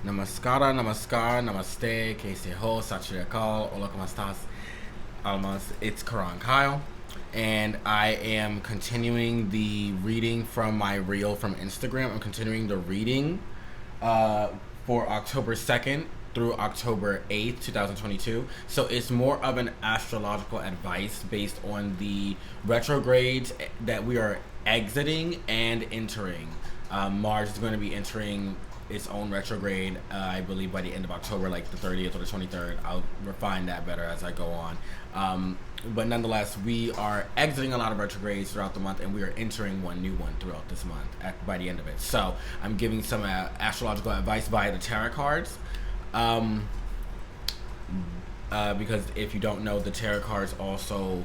Namaskara, namaskar, namaste, que se ho, Astrological, hola, ¿cómo estás? Almas, it's Kéron Kyle, and I am continuing the reading from my reel from Instagram. I'm continuing the reading for October 2nd through October 8th, 2022. So it's more of an astrological advice based on the retrogrades that we are exiting and entering. Mars is going to be entering its own retrograde, I believe, by the end of October, like the 30th or the 23rd. I'll refine that better as I go on. But nonetheless, we are exiting a lot of retrogrades throughout the month, and we are entering one new one throughout this month by the end of it. So I'm giving some astrological advice via the tarot cards. Because if you don't know, the tarot cards also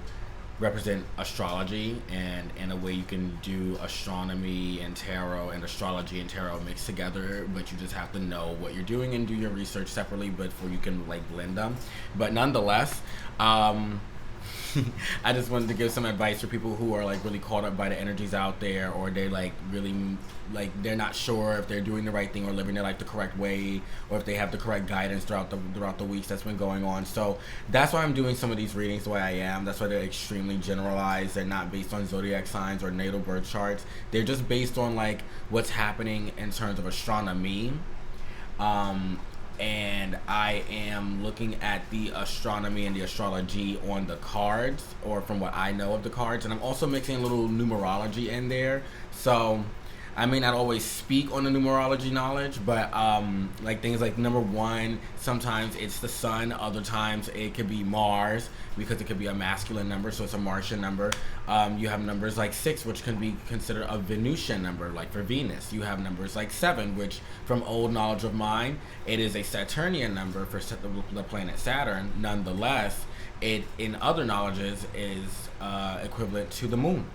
represent astrology, and in a way you can do astronomy and tarot and astrology and tarot mixed together, but you just have to know what you're doing and do your research separately before you can like blend them. But nonetheless, I just wanted to give some advice for people who are like really caught up by the energies out there, or they're like really like they're not sure if they're doing the right thing or living their life the correct way, or if they have the correct guidance throughout the weeks that's been going on. So that's why I'm doing some of these readings the way I am. That's why they're extremely generalized. They're not based on zodiac signs or natal birth charts. They're just based on like what's happening in terms of astronomy. And I am looking at the astronomy and the astrology on the cards, or from what I know of the cards, and I'm also mixing a little numerology in there. So I may not always speak on the numerology knowledge, but like things like number one, sometimes it's the sun, other times it could be Mars, because it could be a masculine number, so it's a Martian number. You have numbers like 6, which can be considered a Venusian number, like for Venus. You have numbers like 7, which from old knowledge of mine, it is a Saturnian number for the planet Saturn. Nonetheless, it in other knowledges is equivalent to the moon.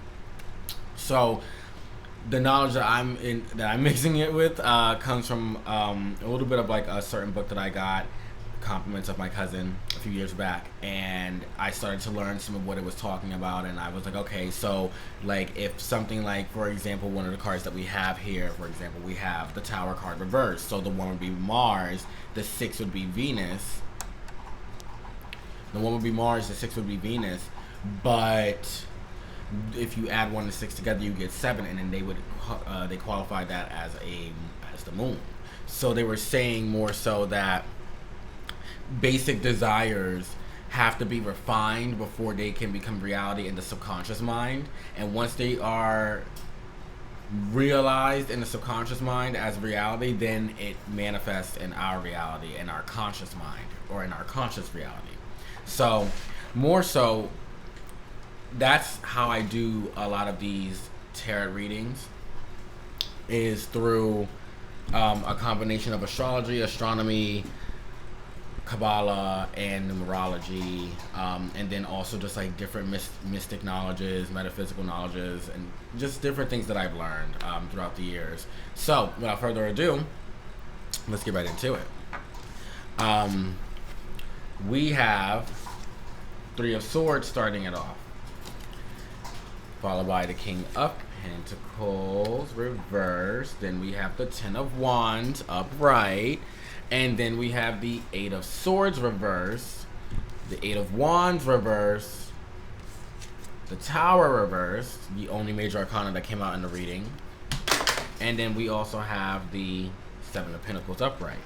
So the knowledge that I'm mixing it with comes from a little bit of like a certain book that I got compliments of my cousin a few years back, and I started to learn some of what it was talking about, and I was like, okay, so like if something like, for example, one of the cards that we have here, for example, we have the Tower card reversed, so the 1 would be Mars, the 6 would be Venus, the 1 would be Mars, the 6 would be Venus, but if you add 1 and 6 together, you get 7, and then they qualify that as the moon. So they were saying more so that basic desires have to be refined before they can become reality in the subconscious mind, and once they are realized in the subconscious mind as reality, then it manifests in our reality, in our conscious mind, or in our conscious reality. So more so, that's how I do a lot of these tarot readings, is through a combination of astrology, astronomy, Kabbalah, and numerology, and then also just like different mystic knowledges, metaphysical knowledges, and just different things that I've learned throughout the years. So without further ado, let's get right into it. We have 3 of Swords starting it off, followed by the King of Pentacles reversed. Then we have the 10 of Wands upright, and then we have the 8 of Swords reversed, the 8 of Wands reversed, the Tower reversed, the only major arcana that came out in the reading, and then we also have the 7 of Pentacles upright.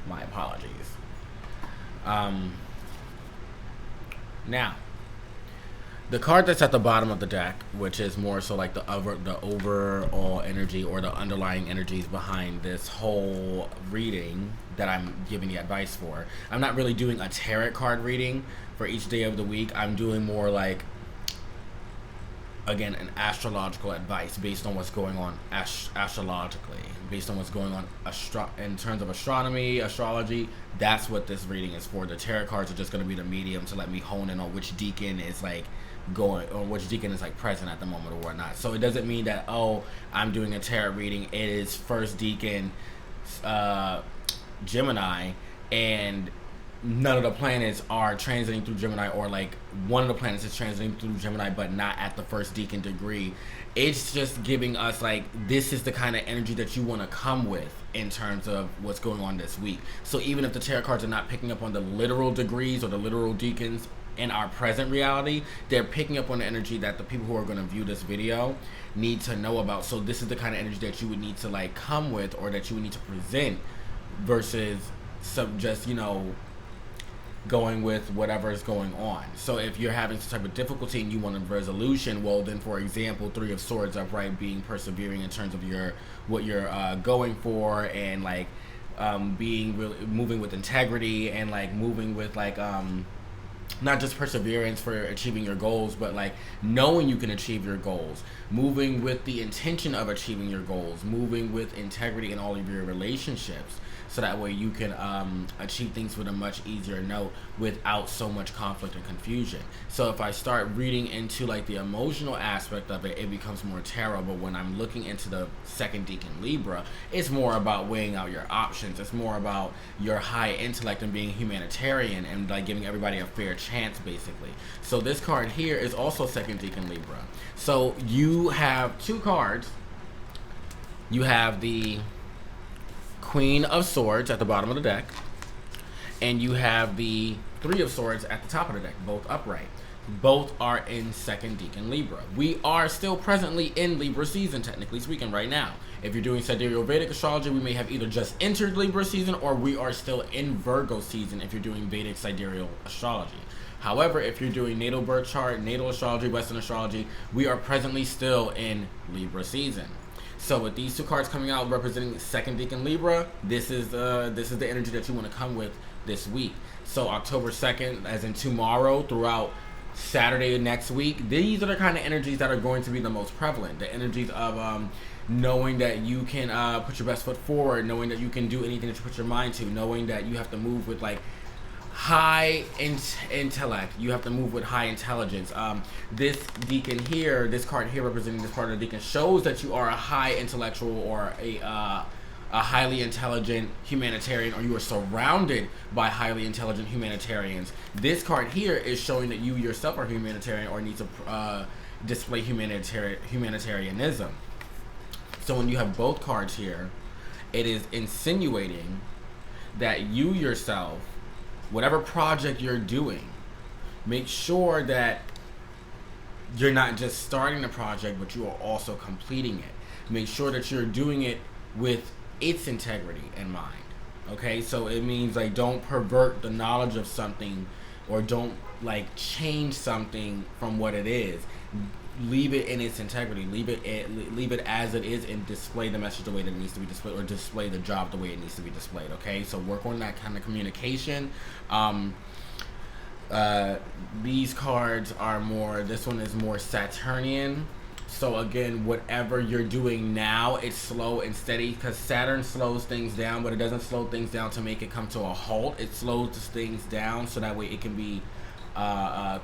My apologies. Now, the card that's at the bottom of the deck, which is more so like the overall energy, or the underlying energies behind this whole reading that I'm giving the advice for. I'm not really doing a tarot card reading for each day of the week. I'm doing more like, again, an astrological advice based on what's going on astrologically, based on what's going on in terms of astronomy, astrology. That's what this reading is for. The tarot cards are just going to be the medium to let me hone in on which deacon is like going, or which deacon is like present at the moment or whatnot. So it doesn't mean that, oh, I'm doing a tarot reading, it is first deacon Gemini, and none of the planets are transiting through Gemini, or like one of the planets is transiting through Gemini but not at the first decan degree. It's just giving us like, this is the kind of energy that you want to come with in terms of what's going on this week. So even if the tarot cards are not picking up on the literal degrees or the literal decans in our present reality, they're picking up on the energy that the people who are going to view this video need to know about. So this is the kind of energy that you would need to like come with, or that you would need to present, versus some just, you know, going with whatever is going on. So if you're having some type of difficulty and you want a resolution, well then, for example, 3 of Swords upright, being persevering in terms of what you're going for, and like being really moving with integrity, and like moving with like not just perseverance for achieving your goals, but like knowing you can achieve your goals, moving with the intention of achieving your goals, moving with integrity in all of your relationships, so that way you can achieve things with a much easier note without so much conflict and confusion. So if I start reading into like the emotional aspect of it, it becomes more tarot. But when I'm looking into the second decan Libra, it's more about weighing out your options. It's more about your high intellect and being humanitarian, and like giving everybody a fair chance, basically. So this card here is also second decan Libra. So you have 2 cards. You have the Queen of Swords at the bottom of the deck, and you have the 3 of Swords at the top of the deck, both upright. Both are in second decan Libra. We are still presently in Libra season, technically speaking, right now. If you're doing sidereal Vedic astrology, we may have either just entered Libra season, or we are still in Virgo season if you're doing Vedic sidereal astrology. However, if you're doing natal birth chart, natal astrology, Western astrology, we are presently still in Libra season. So with these 2 cards coming out representing second decan Libra, this is the energy that you want to come with this week. So October 2nd, as in tomorrow, throughout Saturday next week, these are the kind of energies that are going to be the most prevalent. The energies of knowing that you can put your best foot forward, knowing that you can do anything that you put your mind to, knowing that you have to move with like high intellect. You have to move with high intelligence. This decan here, this card here representing this part of the decan, shows that you are a high intellectual, or a highly intelligent humanitarian, or you are surrounded by highly intelligent humanitarians. This card here is showing that you yourself are humanitarian, or need to display humanitarianism. So when you have both cards here, it is insinuating that you yourself, whatever project you're doing, make sure that you're not just starting the project, but you are also completing it. Make sure that you're doing it with its integrity in mind. Okay, so it means like, don't pervert the knowledge of something, or don't like change something from what it is. Leave it in its integrity. Leave it as it is, and display the message the way that it needs to be displayed, or display the job the way it needs to be displayed. Okay, so work on that kind of communication. These cards are more, this one is more Saturnian. So again, whatever you're doing now, it's slow and steady, because Saturn slows things down, but it doesn't slow things down to make it come to a halt. It slows things down so that way it can be so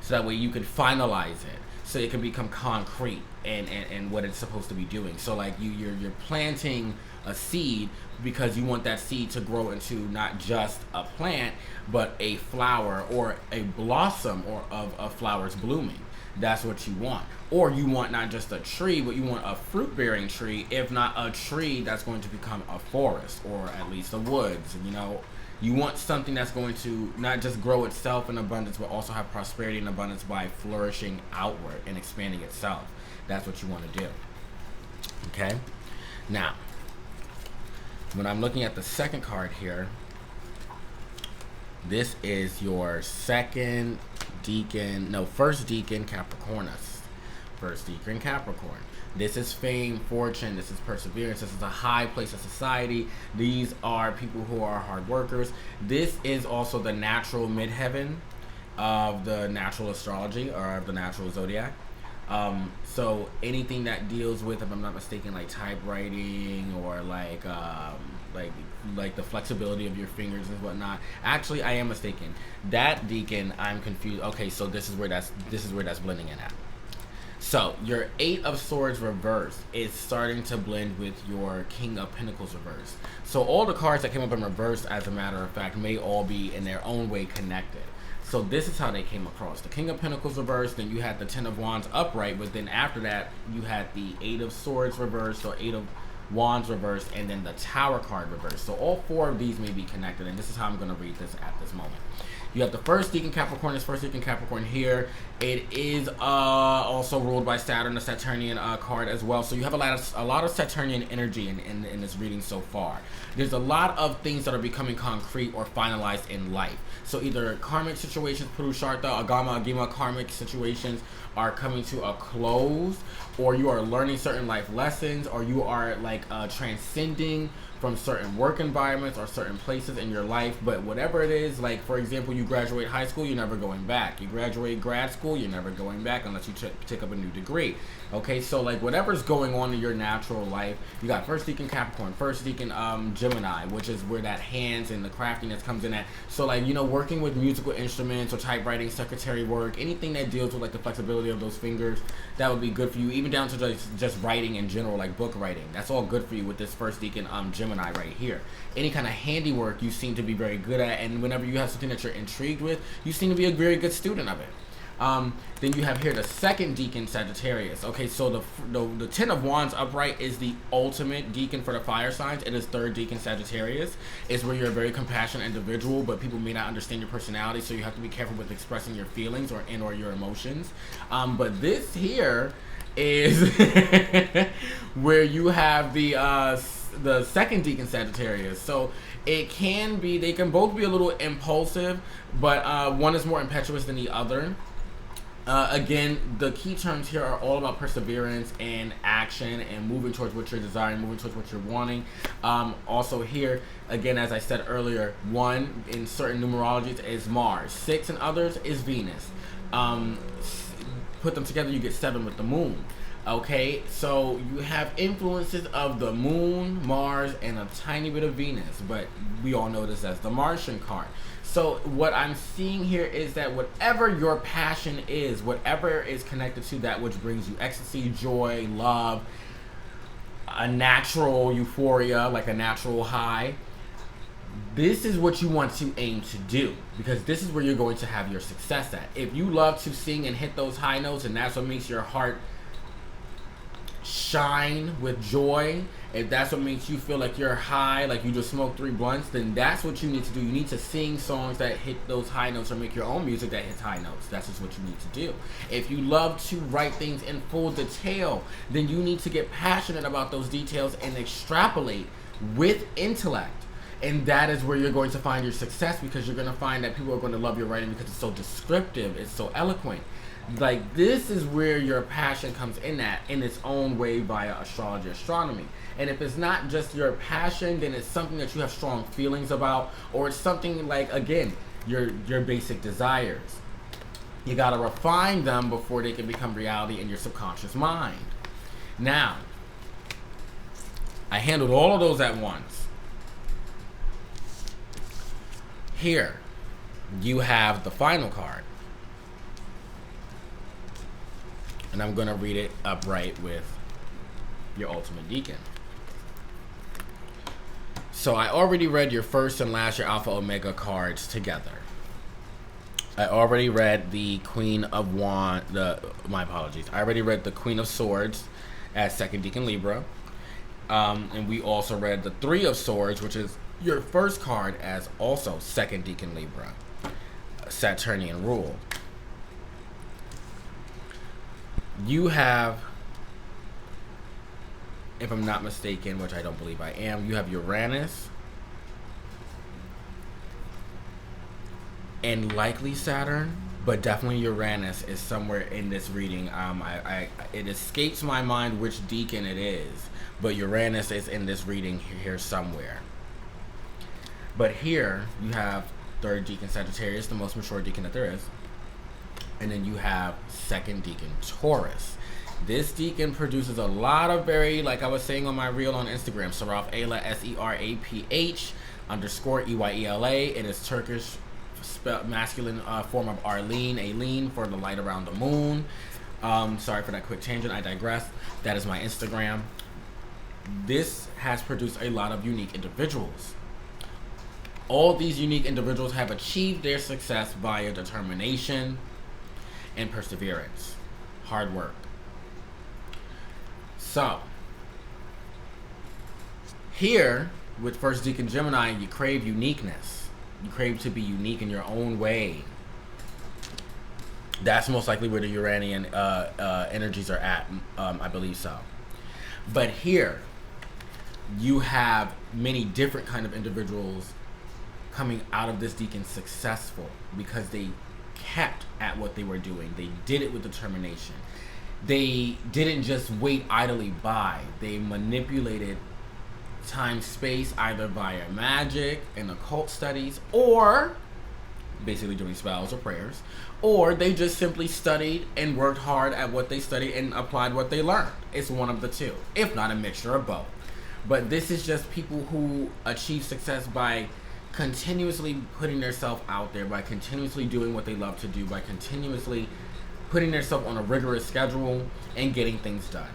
that way you can finalize it, so it can become concrete and what it's supposed to be doing. So like you're planting a seed, because you want that seed to grow into not just a plant, but a flower, or a blossom, or of flowers blooming. That's what you want. Or you want not just a tree, but you want a fruit-bearing tree, if not a tree that's going to become a forest, or at least a woods. You know, you want something that's going to not just grow itself in abundance, but also have prosperity and abundance by flourishing outward and expanding itself. That's what you want to do. Okay? Now, when I'm looking at the second card here, this is your first decan Capricornus. First decan Capricorn. This is fame, fortune, this is perseverance, this is a high place of society. These are people who are hard workers. This is also the natural midheaven of the natural astrology, or of the natural zodiac. So anything that deals with, if I'm not mistaken, like typewriting, or like the flexibility of your fingers and whatnot. Actually, I am mistaken. That decan, I'm confused. Okay, so this is where that's blending in at. So your Eight of Swords reverse is starting to blend with your King of Pentacles reverse. So all the cards that came up in reverse, as a matter of fact, may all be in their own way connected. So this is how they came across. The King of Pentacles reversed, then you had the Ten of Wands upright, but then after that, you had the Eight of Swords reversed, or Eight of Wands reversed, and then the Tower card reversed. So all four of these may be connected, and this is how I'm going to read this at this moment. You have the first deacon Capricorn, this first deacon Capricorn here. It is also ruled by Saturn, the Saturnian card as well. So you have a lot of Saturnian energy in this reading so far. There's a lot of things that are becoming concrete or finalized in life. So either karmic situations, Purushartha, Agama, Agima karmic situations are coming to a close, or you are learning certain life lessons, or you are like transcending from certain work environments or certain places in your life. But whatever it is, like for example, you graduate high school, you're never going back. You graduate grad school, you're never going back unless you take up a new degree. Okay, so like whatever's going on in your natural life, you got first deacon Capricorn, first deacon Gemini, which is where that hands and the craftiness comes in at. So like, you know, working with musical instruments or typewriting, secretary work, anything that deals with like the flexibility of those fingers, that would be good for you. Even down to just writing in general, like book writing, that's all good for you with this first deacon Gemini right here. Any kind of handiwork you seem to be very good at, and whenever you have something that you're intrigued with, you seem to be a very good student of it. Then you have here the second deacon Sagittarius. Okay, so the Ten of Wands upright is the ultimate deacon for the fire signs. It is third deacon Sagittarius. It's where you're a very compassionate individual, but people may not understand your personality, so you have to be careful with expressing your feelings or your emotions. But this here is where you have the second deacon Sagittarius. So it can be, they can both be a little impulsive, but one is more impetuous than the other. Again, the key terms here are all about perseverance and action and moving towards what you're desiring, moving towards what you're wanting. Also here, again, as I said earlier, 1 in certain numerologies is Mars, 6 in others is Venus. Put them together, you get 7 with the moon. Okay, so you have influences of the moon, Mars, and a tiny bit of Venus, but we all know this as the Martian card. So what I'm seeing here is that whatever your passion is, whatever is connected to that which brings you ecstasy, joy, love, a natural euphoria, like a natural high, this is what you want to aim to do, because this is where you're going to have your success at. If you love to sing and hit those high notes, and that's what makes your heart shine with joy, if that's what makes you feel like you're high, like you just smoked 3 blunts, then that's what you need to do. You need to sing songs that hit those high notes, or make your own music that hits high notes. That's just what you need to do. If you love to write things in full detail, then you need to get passionate about those details and extrapolate with intellect. And that is where you're going to find your success, because you're going to find that people are going to love your writing because it's so descriptive, it's so eloquent. Like, this is where your passion comes in at, in its own way, via astrology, astronomy. And if it's not just your passion, then it's something that you have strong feelings about, or it's something like, again, your basic desires. You gotta refine them before they can become reality in your subconscious mind. Now, I handled all of those at once. Here, you have the final card. And I'm going to read it upright with your ultimate deacon. So I already read your first and last, your Alpha Omega cards together. I already read the Queen of Wands, my apologies. I already read the Queen of Swords as second deacon Libra. And we also read the Three of Swords, which is your first card, as also second deacon Libra, Saturnian rule. You have, if I'm not mistaken, which I don't believe I am, you have Uranus and likely Saturn, but definitely Uranus is somewhere in this reading. It escapes my mind which deacon it is, but Uranus is in this reading here somewhere. But here you have third deacon Sagittarius, the most mature deacon that there is. And then you have second deacon Taurus. This deacon produces a lot of very, like I was saying on my reel on Instagram, Seraph Ayla, SERAPH _EYELA. It is Turkish masculine form of Arlene, Aileen, for the light around the moon. Sorry for that quick tangent. I digress. That is my Instagram. This has produced a lot of unique individuals. All these unique individuals have achieved their success via determination and perseverance, hard work. So, here with First Deacon Gemini, you crave uniqueness. You crave to be unique in your own way. That's most likely where the Uranian energies are at. I believe so. But here, you have many different kind of individuals coming out of this deacon successful because they kept at what they were doing. They did it with determination. They didn't just wait idly by. They manipulated time, space, either via magic and occult studies, or basically doing spells or prayers, or they just simply studied and worked hard at what they studied and applied what they learned. It's one of the two, if not a mixture of both. But this is just people who achieve success by continuously putting themselves out there, by continuously doing what they love to do, by continuously putting themselves on a rigorous schedule and getting things done.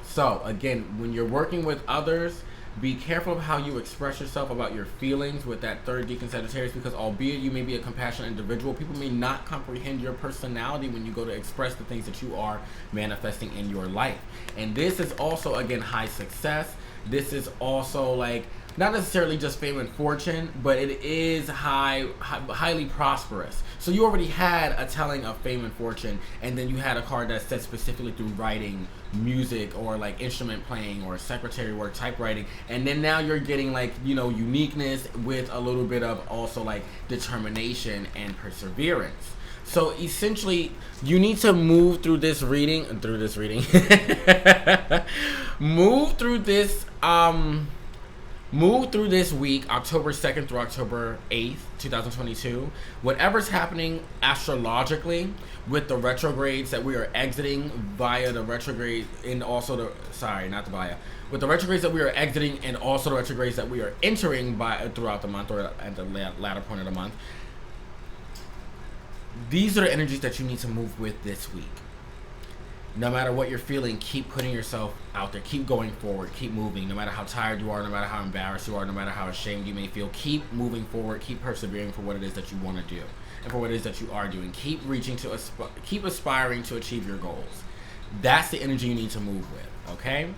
So again, when you're working with others, be careful of how you express yourself about your feelings with that third deacon Sagittarius, because albeit you may be a compassionate individual, people may not comprehend your personality when you go to express the things that you are manifesting in your life. And this is also, again, high success. This is also like not necessarily just fame and fortune, but it is highly prosperous. So you already had a telling of fame and fortune, and then you had a card that said specifically through writing, music, or like instrument playing or secretary work, typewriting, and then now you're getting like, you know, uniqueness with a little bit of also like determination and perseverance. So essentially, you need to move through this reading, move through this week, October 2nd through October 8th, 2022. Whatever's happening astrologically with the retrogrades that we are exiting via the retrograde, and also with the retrogrades that we are exiting and also the retrogrades that we are entering throughout the month or at the latter point of the month. These are the energies that you need to move with this week. No matter what you're feeling, keep putting yourself out there. Keep going forward. Keep moving. No matter how tired you are, no matter how embarrassed you are, no matter how ashamed you may feel, keep moving forward. Keep persevering for what it is that you want to do and for what it is that you are doing. Keep keep aspiring to achieve your goals. That's the energy you need to move with, okay?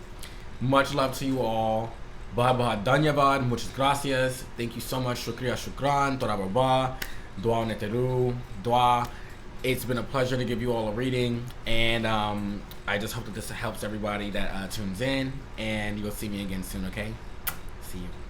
Much love to you all. Bahaba Danyavad, muchas gracias. Thank you so much. Shukriya, shukran, Tora Baba, Dua Neteru, Dua. It's been a pleasure to give you all a reading, and I just hope that this helps everybody that tunes in, and you'll see me again soon, okay? See you.